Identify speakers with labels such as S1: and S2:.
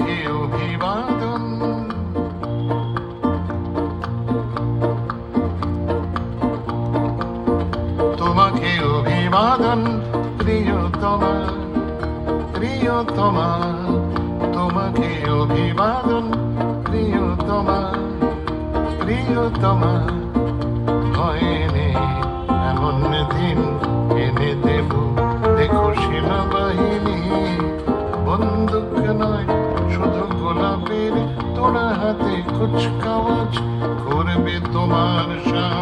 S1: তোমাকে অভিবাদন। তোমাকে অভিবাদন প্রিয়তমা, প্রিয়তমা, তোমাকে অভিবাদন প্রিয়তমা, প্রিয়তমা। হয়নি এমন দিন এনে দেব, দেখো সেনাবাহিনী বন্দুক নয় শুধু গোলাপের তোড়া হাতে কুচকাওয়াজ করবে তোমার সামনে।